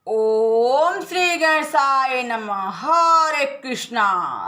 ओम श्री गणेशाय नमः। हरे कृष्णा।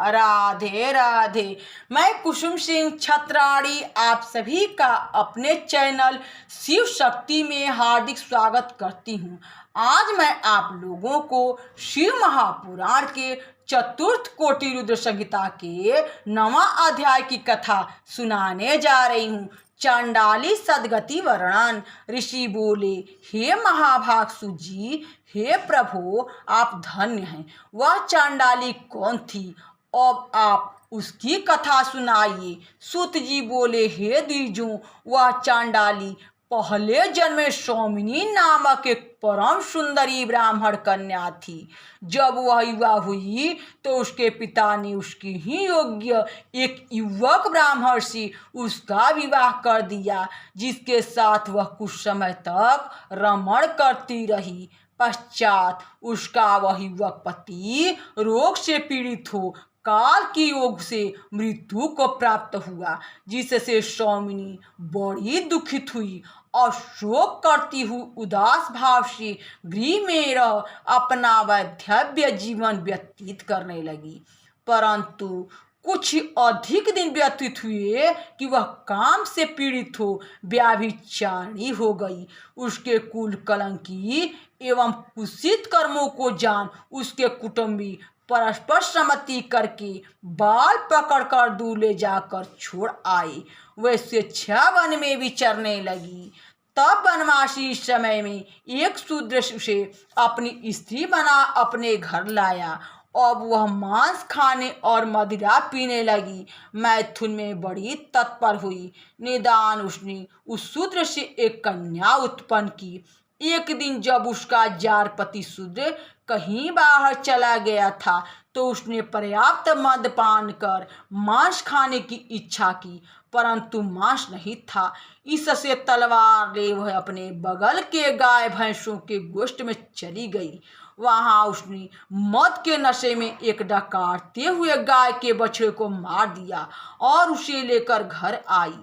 राधे राधे। मैं कुसुम सिंह छत्राणी आप सभी का अपने चैनल शिव शक्ति में हार्दिक स्वागत करती हूँ। आज मैं आप लोगों को शिव महापुराण के चतुर्थ कोटि रुद्र संहिता के 9वां अध्याय की कथा सुनाने जा रही हूँ। चांडाली सदगति वर्णन। ऋषि बोले, हे महाभागसु जी, हे प्रभु, आप धन्य हैं। वह चांडाली कौन थी? अब आप उसकी कथा सुनाइए। सूत जी बोले, हे द्विजों, वह चांडाली पहले जन्म में सौमिनी नामक एक परम सुंदरी ब्राह्मण कन्या थी। जब वह युवा हुई तो उसके पिता ने उसके ही योग्य एक युवक ब्राह्मण से उसका विवाह कर दिया, जिसके साथ वह कुछ समय तक रमण करती रही। पश्चात उसका वह युवक पति रोग से पीड़ित हो काल की योग से मृत्यु को प्राप्त हुआ, जिससे सौमिनी बड़ी दुखित हुई और शोक करती हुई उदास भाव से गृह में रह अपना वैधव्य जीवन व्यतीत करने लगी। परंतु कुछ अधिक दिन व्यतीत हुए कि वह काम से पीड़ित हो व्याभिचारिणी हो गई। उसके कुल कलंकी एवं कुत्सित कर्मों को जान उसके कुटुंबी परस्पर सम्मति करके बाल पकड़कर दूर ले जाकर छोड़ आए। वह स्वेच्छा वन में विचरने लगी। तब वनवासी इस समय में एक शूद्र उसे अपनी स्त्री बना अपने घर लाया। अब वह मांस खाने और मदिरा पीने लगी। मैथुन में बड़ी तत्पर हुई। निदान उसने उस शूद्र से एक कन्या उत्पन्न की। एक दिन जब उसका जार पति शूद्र कहीं बाहर चला गया था तो उसने पर्याप्त मदपान कर मांस खाने की इच्छा की, परंतु मांस नहीं था। इससे तलवार ले वह अपने बगल के गाय भैंसों के गोश्त में चली गई। वहां उसने मद के नशे में एक डकारते हुए गाय के बछड़े को मार दिया और उसे लेकर घर आई।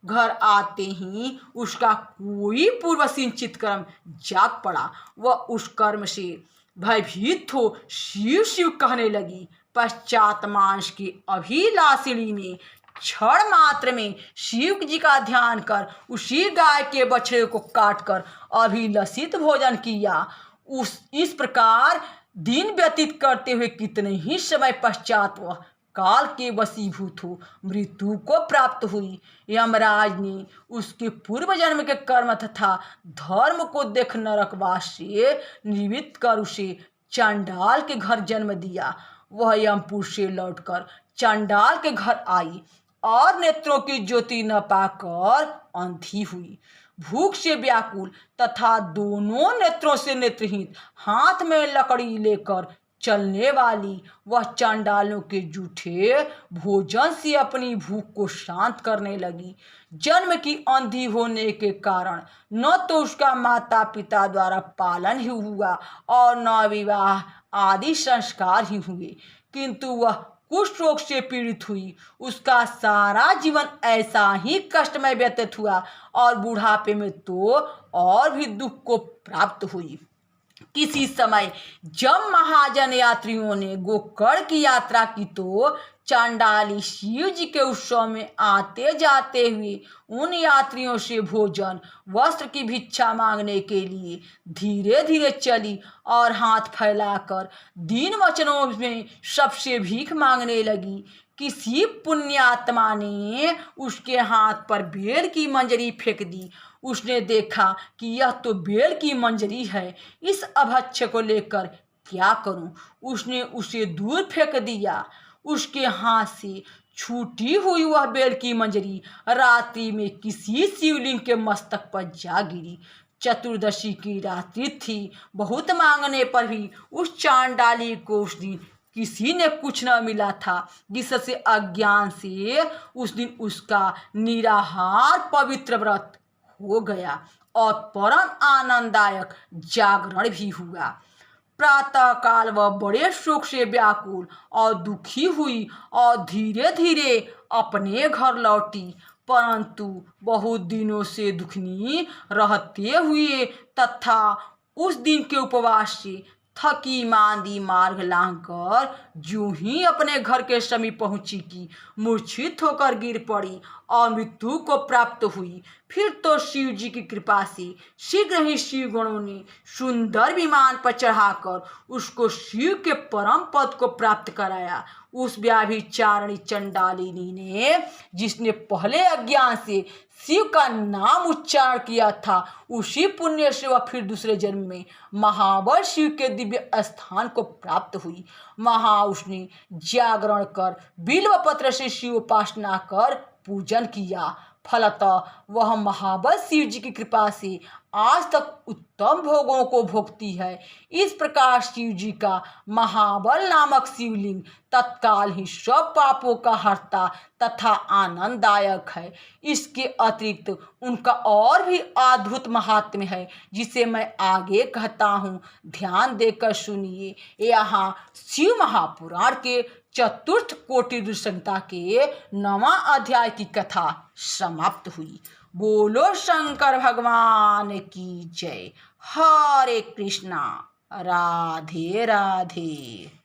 घर आते ही उसका कोई पूर्व सिंचित कर्म जाग पड़ा। वह उस कर्म से भयभीत हो शिव शिव कहने लगी। पश्चात मांस की अभिलाषिणी ने क्षण मात्र में शिव जी का ध्यान कर उसी गाय के बछड़े को काटकर अभिलषित भोजन किया। इस प्रकार दिन व्यतीत करते हुए कितने ही समय पश्चात वह काल के वशीभूत हो मृत्यु को प्राप्त हुई। यमराज ने उसके पूर्व जन्म के कर्म तथा धर्म को देख नरकवास से निवृत्त कर उसे चांडाल के घर जन्म दिया। वह यमपुर से लौटकर चांडाल के घर आई और नेत्रों की ज्योति न पाकर अंधी हुई। भूख से व्याकुल तथा दोनों नेत्रों से नेत्रहीन, हाथ में लकड़ी लेकर चलने वाली वह चांडालों के जूठे भोजन से अपनी भूख को शांत करने लगी। जन्म की अंधी होने के कारण न तो उसका माता पिता द्वारा पालन ही हुआ और न विवाह आदि संस्कार ही हुए, किंतु वह कुष्ठ रोग से पीड़ित हुई। उसका सारा जीवन ऐसा ही कष्टमय व्यतीत हुआ और बुढ़ापे में तो और भी दुख को प्राप्त हुई। किसी समय जब महाजन यात्रियों ने गोकर्ण की यात्रा की तो चांडाली शिव जी के उत्सव में आते जाते हुए उन यात्रियों से भोजन वस्त्र की भिक्षा मांगने के लिए धीरे धीरे चली और हाथ फैलाकर दीन वचनों में सबसे भीख मांगने लगी। किसी पुण्यात्मा ने उसके हाथ पर बेल की मंजरी फेंक दी। उसने देखा कि यह तो बेल की मंजरी है, इस अभक्ष्य को लेकर क्या करूं? उसने उसे दूर फेंक दिया। उसके हाथ से छूटी हुई वह बेल की मंजरी रात्रि में किसी शिवलिंग के मस्तक पर जा गिरी। चतुर्दशी की रात्रि थी। बहुत मांगने पर भी उस चांडाली को उस दिन किसी ने कुछ न मिला था, जिससे अज्ञान से उस दिन उसका निराहार पवित्र व्रत हो गया और परम आनंददायक जागरण भी हुआ। प्रातः काल वह बड़े शोक से व्याकुल और दुखी हुई और धीरे धीरे अपने घर लौटी, परंतु बहुत दिनों से दुखनी रहते हुए तथा उस दिन के उपवास से थकी मांदी मार्ग लांघकर यूं ही अपने घर के समीप पहुंची कि मूर्छित होकर गिर पड़ी और मृत्यु को प्राप्त हुई। फिर तो शिव जी की कृपा से शीघ्र ही शिव गणों ने सुंदर विमान पर चढ़ाकर उसको शिव के परम पद को प्राप्त कराया। उस व्याभिचारिणी चंडालिनी ने, जिसने पहले अज्ञान से शिव का नाम उच्चारण किया था, उसी पुण्य से वह फिर दूसरे जन्म में महाबल शिव के दिव्य स्थान को प्राप्त हुई। वहां उसने जागरण कर बिल्व पत्र से शिव उपासना कर पूजन किया। फलतः वह महाबल शिव जी की कृपा से आज तक उत्तम भोगों को भोगती है। इस प्रकार शिव जी का महाबल नामक शिवलिंग तत्काल ही सब पापों का हरता तथा आनंददायक है। इसके अतिरिक्त उनका और भी अद्भुत महात्म्य है, जिसे मैं आगे कहता हूँ, ध्यान देकर सुनिए। यहाँ शिव महापुराण के चतुर्थ कोटि दुष्संहिता के 9वां अध्याय की कथा समाप्त हुई। बोलो शंकर भगवान की जय। हरे कृष्णा। राधे राधे।